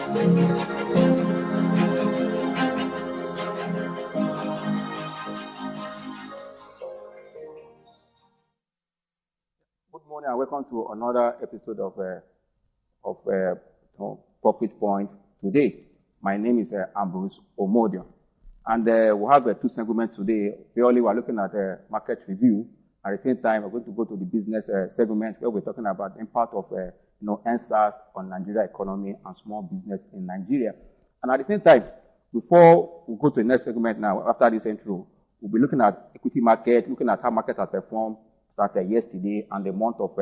Good morning and welcome to another episode of Profit Point. Today, my name is Ambrose Omodion, and we have two segments today. Purely, we're looking at market review. At the same time, we're going to go to the business segment where we're talking about the impact of NSAS on Nigeria economy and small business in Nigeria. And at the same time, before we go to the next segment now, after this intro, we'll be looking at equity market, looking at how market has performed started yesterday and the month of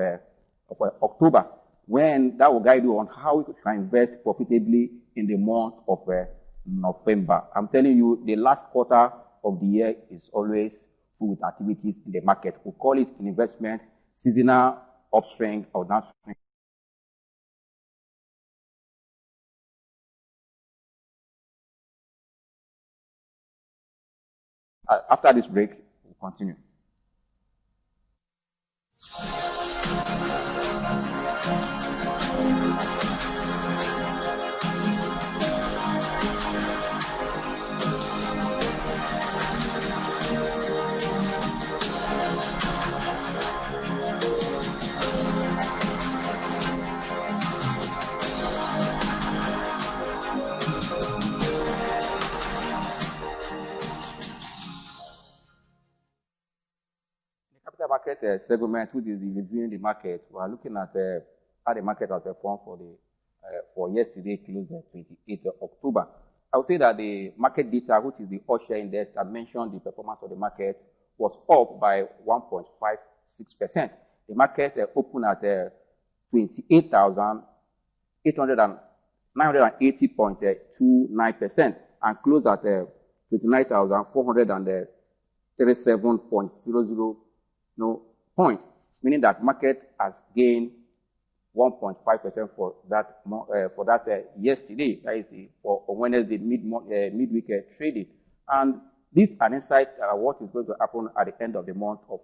October, when that will guide you on how you can invest profitably in the month of November. I'm telling you, the last quarter of the year is always full with activities in the market. We call it an investment seasonal upswing or downswing. After this break, we'll continue. Market segment, which is reviewing the market. We are looking at how the market has performed for yesterday, closed 28th of October. I would say that the market data, which is the all-share index that mentioned the performance of the market, was up by 1.56%. The market opened at 28,980.29% and closed at 29,437.00 point, meaning that market has gained 1.5% for that yesterday. That is for Wednesday midweek trading, and this is an insight what is going to happen at the end of the month of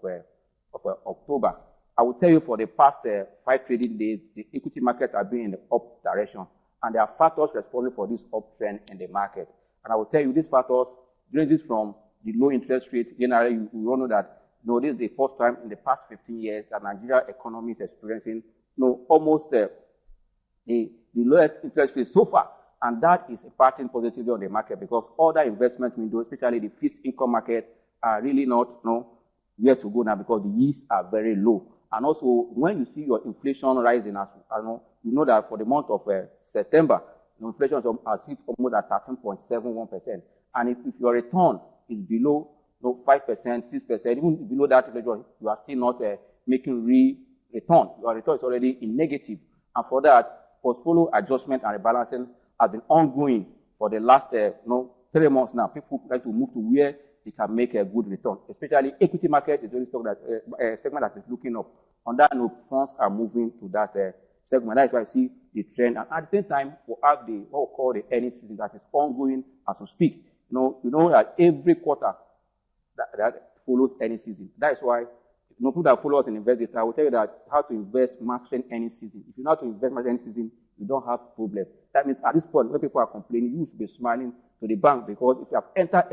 October. I will tell you, for the past 5 trading days, the equity market has been in the up direction, and there are factors responsible for this uptrend in the market. And I will tell you, these factors ranges from the low interest rate. Generally, we all know that this is the first time in the past 15 years that Nigeria economy is experiencing almost the lowest interest rate so far. And that is impacting positively on the market because other investment windows, especially the fixed income market, are really not where to go now because the yields are very low. And also, when you see your inflation rising, you know that for the month of September, inflation has hit almost at 13.71%. And if your return is below 5%, 6%, even below that, you are still not making real return. Your return is already in negative. And for that, portfolio adjustment and rebalancing has been ongoing for the last 3 months now. People like to move to where they can make a good return. Especially equity market is the only segment that is looking up. On that note, funds are moving to that segment. That's why I see the trend. And at the same time, we have what we call the earnings season that is ongoing as we speak. You know that every quarter that follows any season. That is why people that follow us in invest data, I will tell you that how to invest mastering any season. If you know how to invest mastering any season, you don't have problem. That means at this point, when people are complaining, you should be smiling to the bank because if you have entered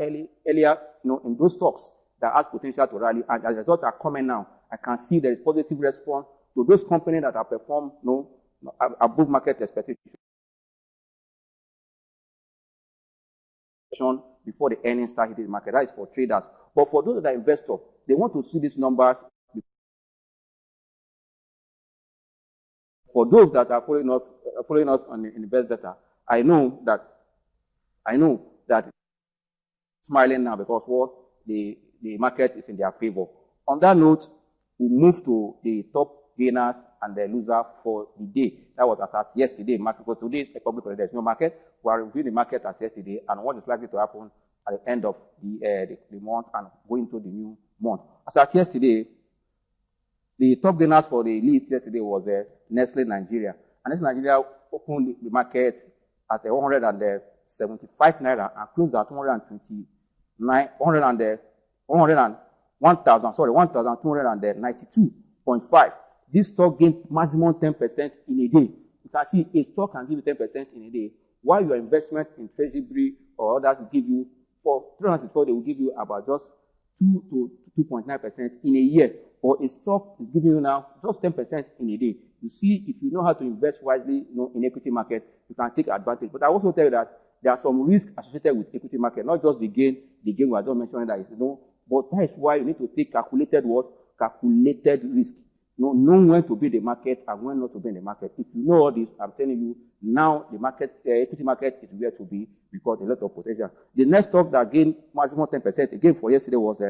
earlier, in those stocks that has potential to rally, and as results are coming now, I can see there is positive response to those companies that have performed above market expectations before the earnings start hitting the market. That is for traders. But for those that are investors, they want to see these numbers. For those that are following us on the invest data, I know that smiling now because the market is in their favor. On that note, we move to the top gainers and the loser for the day. That was as at yesterday market. Because today is a public holiday. There's no market. We are reviewing the market as yesterday and what is likely to happen at the end of the month and going into the new month. As at yesterday, the top gainers for the list yesterday was Nestle Nigeria. And Nestle Nigeria opened the market at 175 naira and closed at 1,292.5. This stock gained maximum 10% in a day. You can see a stock can give you 10% in a day. while your investment in Treasury or others will give you, for 364, they will give you about just 2 to 2.9% in a year. Or a stock is giving you now just 10% in a day. You see, if you know how to invest wisely, in equity market, you can take advantage. But I also tell you that there are some risks associated with equity market, not just the gain we are just mentioning that is, but that is why you need to take calculated risk. Know when to be in the market and when not to be in the market. If you know all this, I'm telling you, now the market, equity market is where to be because there's a lot of potential. The next stock that gained maximum 10% again for yesterday was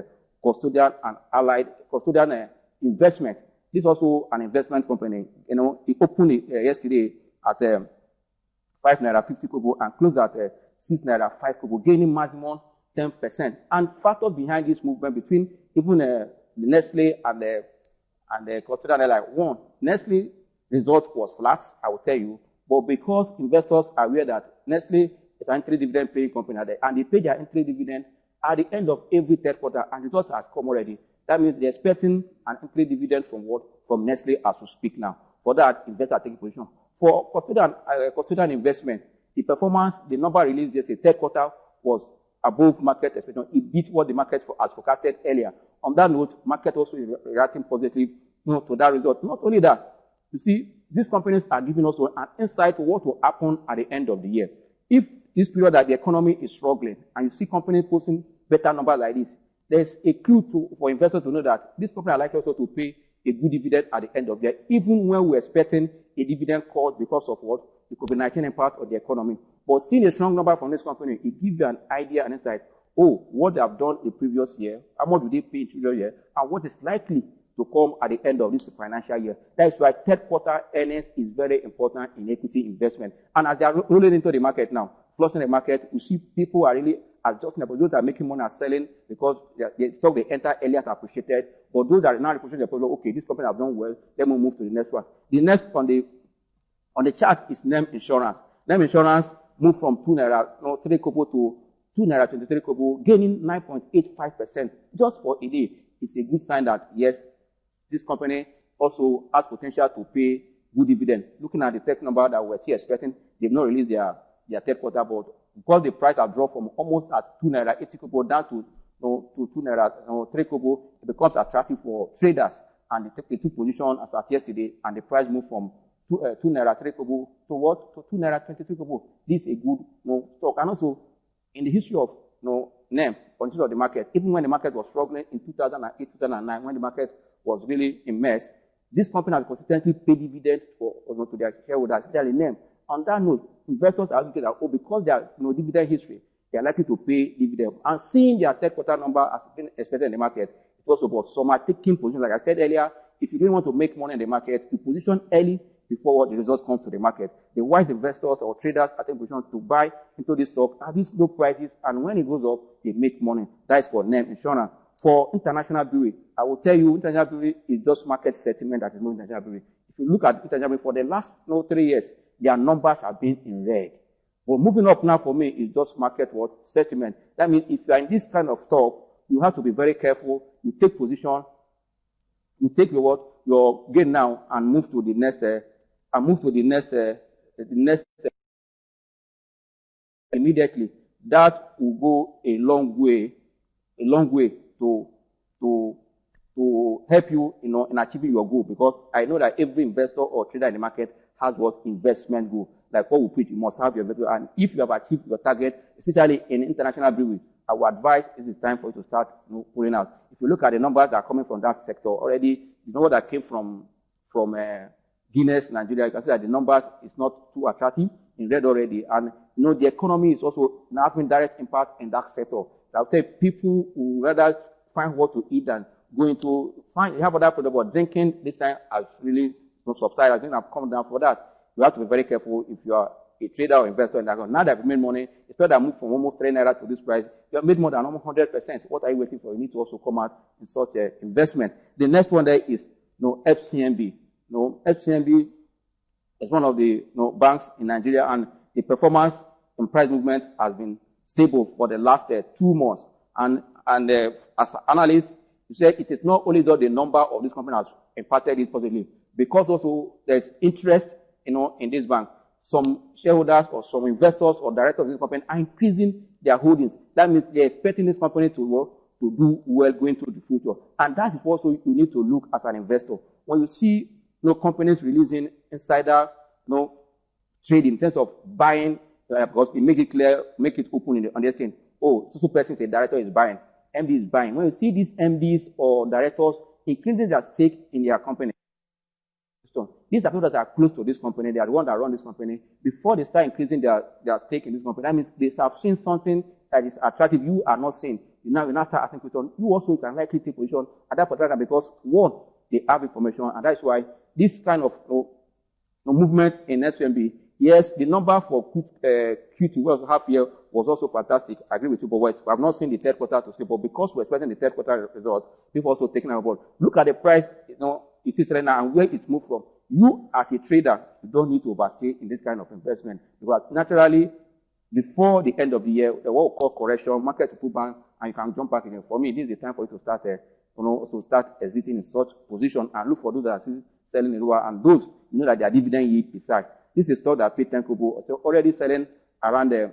custodian and allied custodian investment. This is also an investment company. It opened yesterday at 5 naira 50 kobo and closed at 6 naira 5 kobo, gaining maximum 10%. And factors behind this movement between even the Nestle and the custodian airline. One, Nestle result was flat, I will tell you, but because investors are aware that Nestle is an entry dividend paying company and they pay their entry dividend at the end of every third quarter, and the result has come already. That means they're expecting an entry dividend from what? From Nestle as we speak now. For that, investors are taking position. For custodian investment, the performance, the number released yesterday, third quarter, was above market expectation. It beat what the market has forecasted earlier. On that note, market also is reacting positively to that result. Not only that, you see, these companies are giving us an insight to what will happen at the end of the year. If this period that the economy is struggling and you see companies posting better numbers like this, there's a clue for investors to know that this company are likely also to pay a good dividend at the end of the year, even when we're expecting a dividend cut because of what? The COVID-19 impact on the economy. But seeing a strong number from this company, it gives you an idea and insight, what they have done the previous year, how much do they pay in the previous year, and what is likely to come at the end of this financial year. That is why third quarter earnings is very important in equity investment. And as they are rolling into the market now, flooding the market, you see people are really adjusting. But those that are making money are selling because the stock they enter earlier are appreciated. But those that are now appreciating the problem, okay, this company have done well, then we'll move to the next one. The next on the chart is NEM Insurance. NEM Insurance moved from 2 naira 3 kobo to 2 naira 23 kobo, gaining 9.85% just for a day. It's a good sign that yes, this company also has potential to pay good dividend. Looking at the tech number that we're still expecting, they've not released their third quarter, but because the price has dropped from almost at 2 naira 80 kobo down to 2 naira 3 kobo, it becomes attractive for traders. And they took position as at yesterday, and the price moved from 2 naira 3 kobo to what? To 2 naira 23 kobo. This is a good stock. And also, in the history of NEM, conditions of the market, even when the market was struggling in 2008, 2009, when the market was really in mess, this company has consistently paid dividends to their shareholders, especially NEM. On that note, investors are looking at, because they are dividend history, they are likely to pay dividend. And seeing their third quarter number as been expected in the market, it was about some are taking position. Like I said earlier, if you didn't want to make money in the market, you position early before the results come to the market. The wise investors or traders are taking position to buy into this stock at these low prices, and when it goes up, they make money. That is for NEM Insurance. For international brewery, I will tell you, international brewery is just market sentiment that is moving international brewery. If you look at international brewery for the last 3 years, their numbers have been in red. But moving up now for me is just market sentiment. That means if you are in this kind of stock, you have to be very careful. You take position, you take your gain now and move to the next immediately. That will go a long way to help you, in achieving your goal. Because I know that every investor or trader in the market has investment goal. Like what we preach, you must have your investment. And if you have achieved your target, especially in international brewery, I would advise it is time for you to start pulling out. If you look at the numbers that are coming from that sector already, the number that came from Guinness, Nigeria, you can see that the numbers is not too attractive in red already. And the economy is also now having direct impact in that sector. I'll tell people who rather find what to eat than going to have other product, but drinking this time has really subsided. I think I've come down for that. You have to be very careful if you are a trader or investor in that. Now that you've made money, it's not that move from almost 3 naira to this price. You have made more than almost 100%. What are you waiting for? You need to also come out in such an investment. The next one there is FCMB. FCMB is one of the banks in Nigeria, and the performance and price movement has been stable for the last 2 months. And as analysts, you said it is not only that the number of this company has impacted it positively, because also there's interest in this bank. some shareholders or some investors or directors of this company are increasing their holdings. That means they're expecting this company to work, to do well going into the future. And that is also you need to look as an investor. When you see companies releasing insider trading in terms of buying, because it make it clear, make it open on the exchange. Oh, so person is a director is buying, MD is buying. When you see these MDs or directors increasing their stake in their company, so these are people that are close to this company. They are the ones that run this company. Before they start increasing their stake in this company, that means they have seen something that is attractive. You are not seeing. You now start asking questions. You also can likely take position at that particular time because one, they have information, and that's why this kind of movement in SMB. Yes, the number for Q2 was half year was also fantastic. I agree with you, but we have not seen the third quarter to sleep. But because we're expecting the third quarter result, people also taking our board. Look at the price, it is right now and where it moved from. You as a trader, you don't need to overstay in this kind of investment because naturally, before the end of the year, what we call correction, market to pull back, and you can jump back again. For me, this is the time for you to start, to start exiting in such position and look for those that are still selling in lower and those that their dividend yield is high. This is stock that paid 10 kobo, so already selling around 3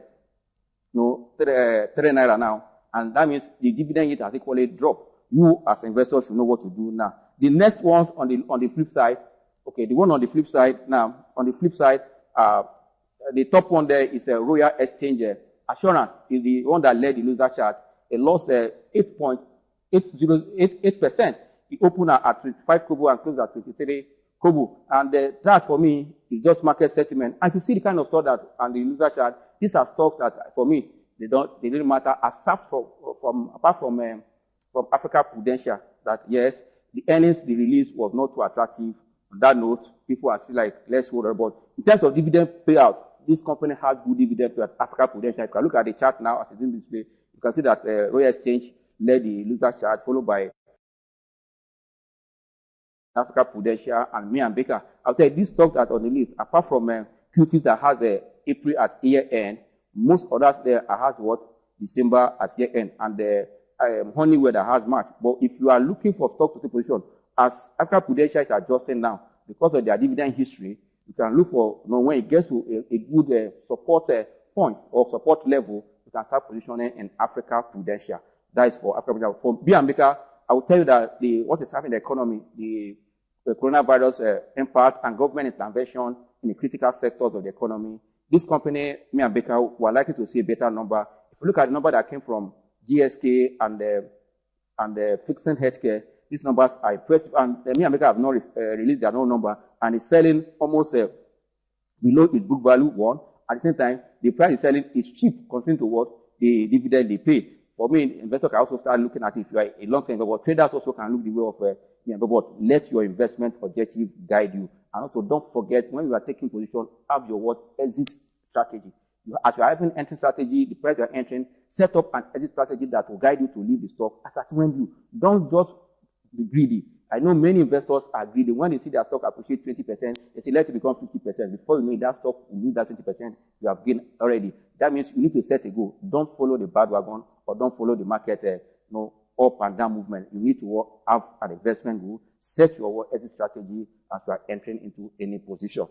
naira now, and that means the dividend yield has equally dropped. You as investors should know what to do now. The next ones on the flip side, okay, the one on the flip side now, the top one there is a Royal Exchange Assurance is the one that led the loser chart. It lost 8.8%. It opened at 25 kobo and closed at 23 kobo. And that for me is just market sentiment. And if you see the kind of stock that on the loser chart, these are stocks that for me they didn't matter except apart from Africa Prudential. That yes, the earnings the release was not too attractive. On that note, people are still like, let's hold on. But in terms of dividend payout, this company has good dividend payout. Africa Prudential. If you look at the chart now as it's in display, you can see that Royal Exchange led the loser chart, followed by Africa Prudential and me and Baker. I'll tell you, these stocks that are on the list, apart from QTs that has April at year end, most others there has what? December at year end, and the Honeywell that has March. But if you are looking for stock to take position, as Africa Prudential is adjusting now because of their dividend history, you can look for when it gets to a good support point or support level, you can start positioning in Africa Prudential. That is for Africa Prudential. For Baker, I will tell you that what is happening in the economy, the coronavirus impact and government intervention in the critical sectors of the economy. This company, me and Baker, were likely to see a better number. If you look at the number that came from GSK and Fixing Healthcare, these numbers are impressive. And me and Baker have not released their own number, and it's selling almost below its book value, one. At the same time, the price is selling is cheap considering to what the dividend they pay. For me, investors can also start looking at it if you are a long-term investor. Traders also can look the way of but let your investment objective guide you. And also don't forget, when you are taking position, have your exit strategy. As you are having entry strategy, the price you are entering, set up an exit strategy that will guide you to leave the stock as at when you don't just be greedy. I know many investors are greedy. When they see their stock appreciate 20%, they say let it become 50%. Before you know it, that stock will lose that 20% you have gained already. That means you need to set a goal. Don't follow the bandwagon or don't follow the market up and down movement. You need to have an investment goal, set your exit strategy as you are entering into any position.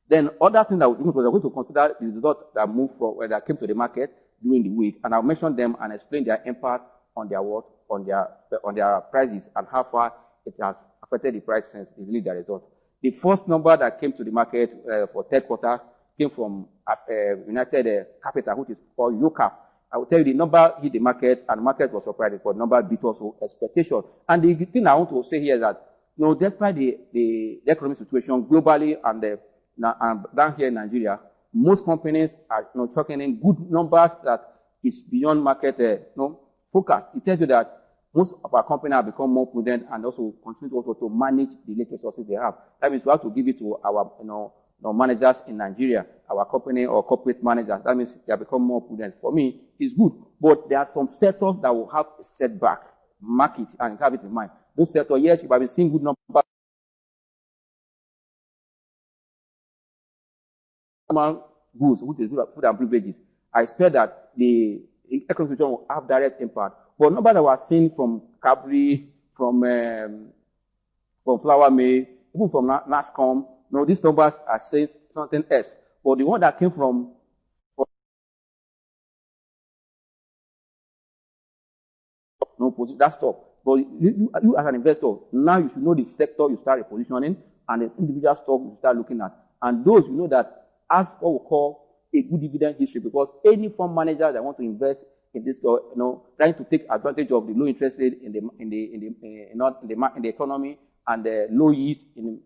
Then other things that we're going to consider is the results that moved from that came to the market during the week, and I'll mention them and explain their impact on their on their prices and how far it has affected the price since they released their result. The first number that came to the market for third quarter came from United Capital, which is called UCAP. I will tell you the number hit the market, and the market was surprised for the number beat also expectation. And the thing I want to say here is that, despite the economic situation globally and down here in Nigeria, most companies are chalking in good numbers that is beyond market focus. It tells you that most of our companies have become more prudent and also continue also to manage the latest resources they have. That means we have to give it to our managers in Nigeria, our company or corporate managers. That means they have become more prudent. For me, it's good. But there are some sectors that will have a setback. Mark it and have it in mind. Those sectors, yes, you have been seeing good numbers. Goods, which is food and beverages. I expect that the economic situation will have direct impact. But number that we are seeing from Cadbury, from Flour Mill, even from NASCOM, No, these numbers are saying something else. But the one that came from no position, that's stop. But you as an investor, now you should know the sector you start repositioning and the individual stock you start looking at. And those you know that has what we call a good dividend history, because any fund manager that want to invest in this, trying to take advantage of the low interest rate in the economy and the low yield in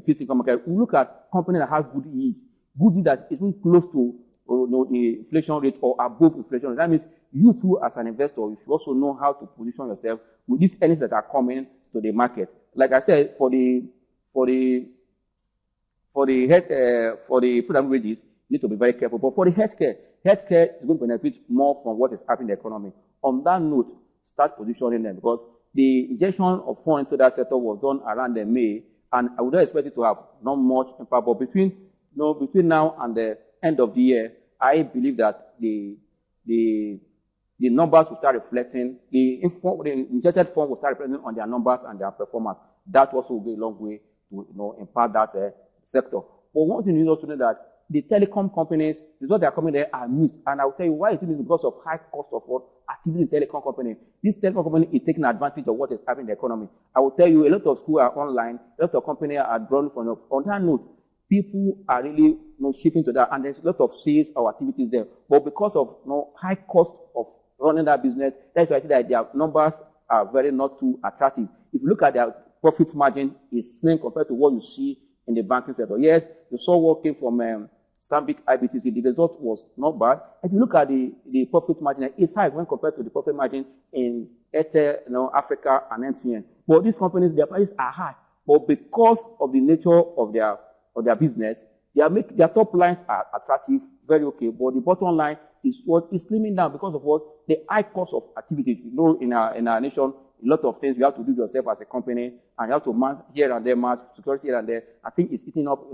fixed income market, we look at company that has good yield that is even close to the inflation rate or above inflation rate. That means you too, as an investor, you should also know how to position yourself with these earnings that are coming to the market. Like I said, for the food and wages, you need to be very careful. But for the healthcare is going to benefit more from what is happening in the economy. On that note, start positioning them, because the injection of funds into that sector was done around May, and I would not expect it to have not much impact. But between now and the end of the year, I believe that the numbers will start reflecting, the injected funds will start reflecting on their numbers and their performance. That also will go a long way to impact that sector. But one thing you need to know that the telecom companies, the results that are coming there are missed. And I will tell you why it is because of high cost of what activity in telecom company. This telecom company is taking advantage of what is happening in the economy. I will tell you, a lot of schools are online, a lot of companies are drawn from. On that note, people are really shifting to that, and there's a lot of sales or activities there. But because of high cost of running that business, that's why I say that their numbers are very not too attractive. If you look at their profit margin, it's slim compared to what you see in the banking sector. Yes, you saw what came from Stanbic IBTC. The result was not bad. If you look at the profit margin, it's high when compared to the profit margin in Airtel, Africa, and MTN. But these companies, their prices are high. But because of the nature of their business, their top lines are attractive, very okay. But the bottom line is what is slimming down because of what the high cost of activity. In our nation, a lot of things you have to do yourself as a company, and you have to manage here and there, manage security here and there. I think it's eating up,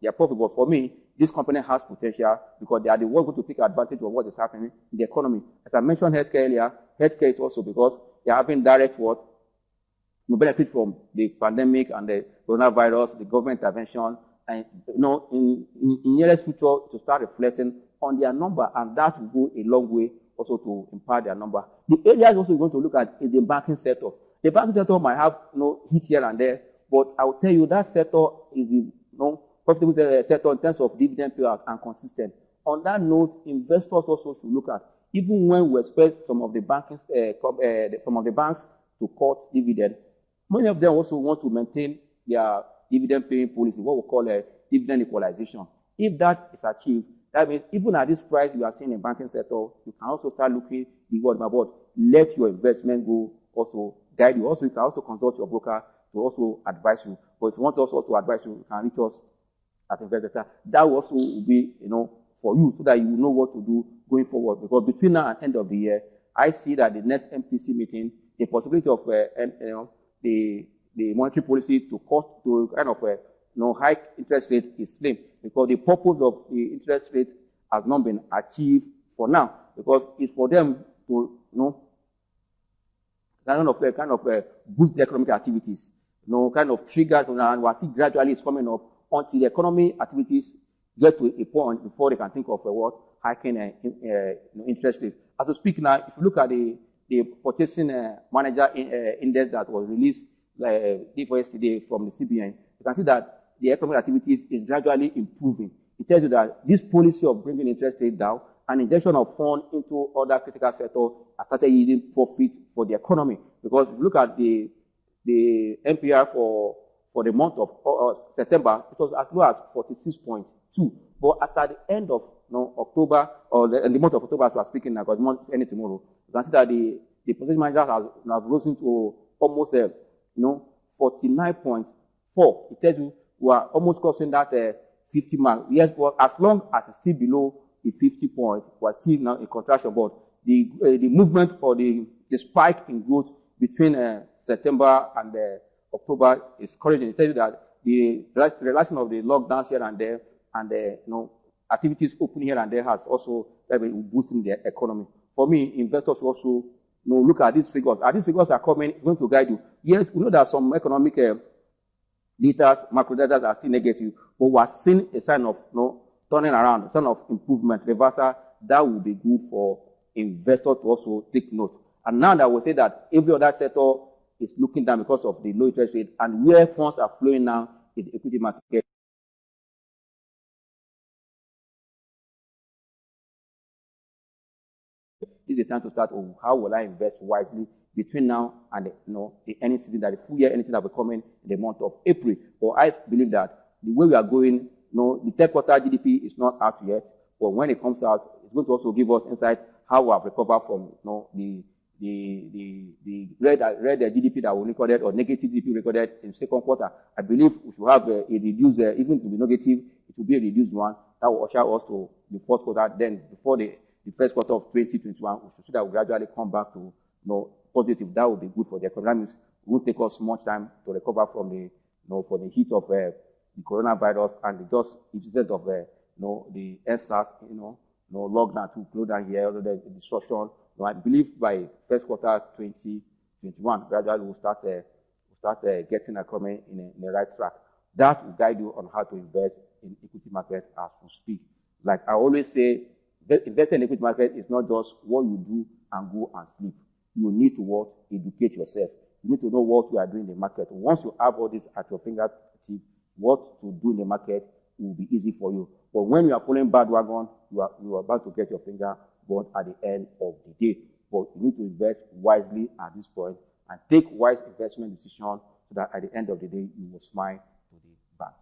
their profit. But for me, this company has potential because they are the ones going to take advantage of what is happening in the economy. As I mentioned healthcare earlier, healthcare is also because they are having direct benefit from the pandemic and the coronavirus, the government intervention, and in nearest future to start reflecting on their number, and that will go a long way also to impact their number. The areas also we're going to look at is the banking sector. The banking sector might have hit here and there, but I will tell you that sector is the profitable sector in terms of dividend payout and consistent. On that note, investors also should look at, even when we expect some of the banks to cut dividend, many of them also want to maintain their dividend paying policy, what we call a dividend equalization. If that is achieved, that means even at this price you are seeing in banking sector, you can also start looking about let your investment go also guide you. Also, you can also consult your broker to also advise you. But if you want us also to advise you, you can reach us at Investor. That also will be, for you, so that you know what to do going forward. Because between now and end of the year, I see that the next MPC meeting, the possibility of the monetary policy to cut to kind of high interest rate is slim, because the purpose of the interest rate has not been achieved for now, because it's for them to kind of boost the economic activities, kind of trigger, and we see gradually it's coming up until the economy activities get to a point before they can think of hiking interest rates. As we speak now, if you look at the purchasing manager index that was released yesterday from the CBN, you can see that the economic activities is gradually improving. It tells you that this policy of bringing interest rate down and injection of funds into other critical sectors has started yielding profit for the economy. Because if you look at the MPR for the month of September, it was as low as 46.2. But at the end of October, or the month of October, as we are speaking now, because the month is ending tomorrow, you can see that the purchasing manager has risen to almost 49.4. It tells you we are almost crossing that 50 mark. Yes, but as long as it's still below the 50 point, we're still now in contraction. But the movement or the spike in growth between September and October is encouraging. It tells you that the relaxing of the lockdowns here and there, and activities open here and there has also been boosting the economy. For me, investors also look at these figures. As these figures are coming, it's going to guide you. Yes, we know that some economic data, macro data are still negative, but we are seeing a sign of turning around, a sign of improvement, reversal. That will be good for investors to also take note. And now that we say that every other sector is looking down because of the low interest rate, and where funds are flowing now is the equity market. This is the time to start, how will I invest wisely between now and the earnings season, that the full year earnings season will be coming in the month of April. But I believe that the way we are going, the third quarter GDP is not out yet, but when it comes out, it's going to also give us insight how we have recovered from the red GDP that we recorded, or negative GDP recorded in second quarter. I believe we should have a reduced, even to be negative, it will be a reduced one. That will usher us to the fourth quarter. Then before the first quarter of 2021, we should see that we gradually come back to positive. That will be good for the economy. It won't take us much time to recover from the for the heat of the coronavirus and the instead of the SARS, lockdown to close down here, the destruction. I believe by first quarter 2021, gradually we'll start getting a economy in the right track. That will guide you on how to invest in equity market as we speak. Like I always say, investing in equity market is not just what you do and go and sleep. You need to educate yourself. You need to know what you are doing in the market. Once you have all this at your fingertips, what to do in the market will be easy for you. But when you are following bandwagon, you are about to get your finger burned at the end of the day. But you need to invest wisely at this point and take wise investment decisions so that at the end of the day, you will smile to the bank.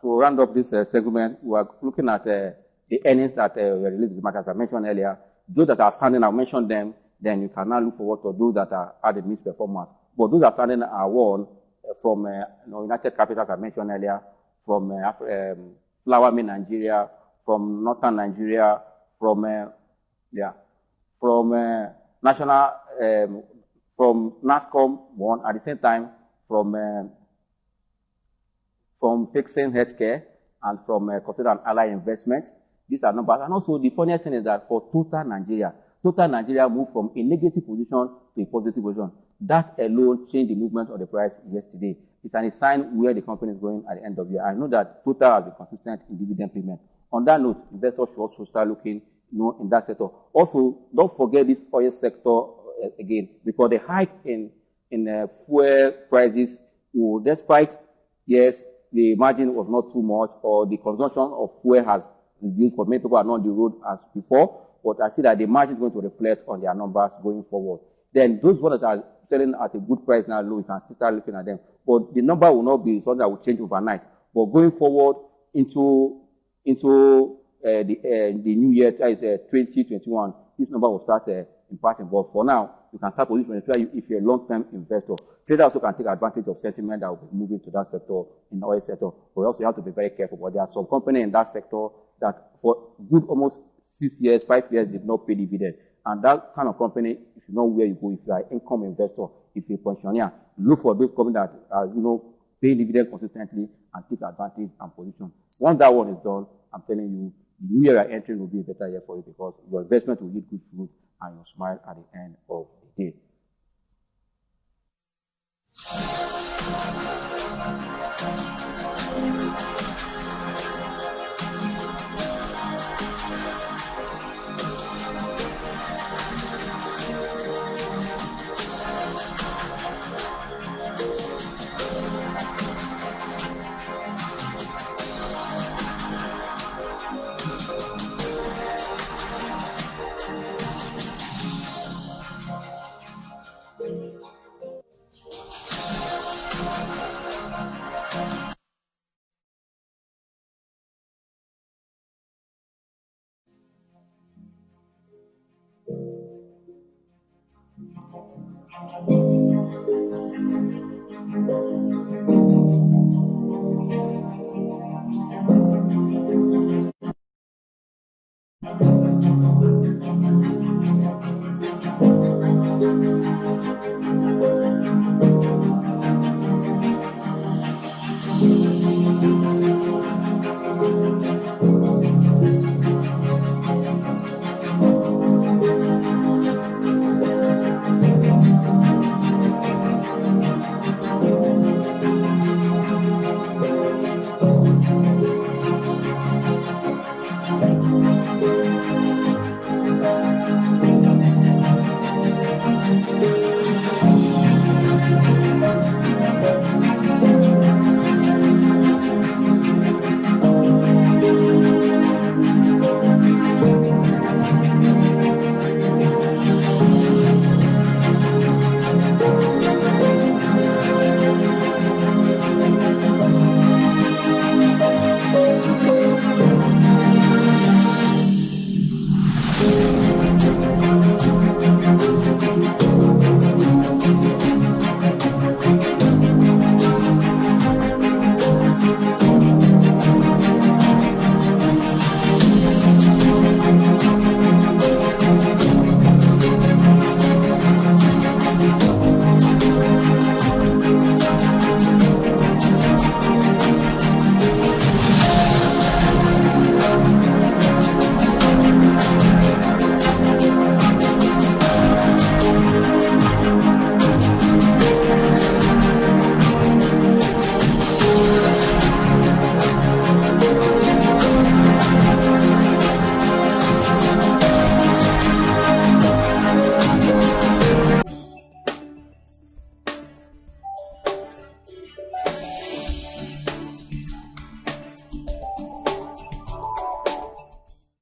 To round up this segment, we are looking at the earnings that were released in the market, as I mentioned earlier. Those that are standing, I'll mention them, then you can now look forward to those that are at the missed performance. But those that are standing are one from United Capital, as I mentioned earlier, from Flower Mill Nigeria, from Northern Nigeria, from National, from NASCOM, one, at the same time, from Fixing Healthcare, and from Consider and Ally Investment. These are numbers. And also, the funniest thing is that for Total Nigeria moved from a negative position to a positive position. That alone changed the movement of the price yesterday. It's a sign where the company is going at the end of the year. I know that Total has been consistent in dividend payment. On that note, investors should also start looking in that sector. Also, don't forget this oil sector again, because the hike in fuel prices, despite, yes, the margin was not too much, or the consumption of fuel has reduced, but many people are not on the road as before. But I see that the margin is going to reflect on their numbers going forward. Then those ones that are selling at a good price now, low, you can still start looking at them. But the number will not be something that will change overnight. But going forward into the new year, that is 2021, this number will start impacting. But for now, you can start positioning if you're a long-term investor. Traders also can take advantage of sentiment that will be moving to that sector in the oil sector. But also you have to be very careful. But there are some companies in that sector that for good almost 6 years, 5 years, did not pay dividend. And that kind of company, you should know where you go. If you are an income investor, if you're a pensioner, look for those companies that are, paying dividend consistently and take advantage and position. Once that one is done, I'm telling you, the new year you're entering will be a better year for you because your investment will yield good fruit and you'll smile at the end of the day.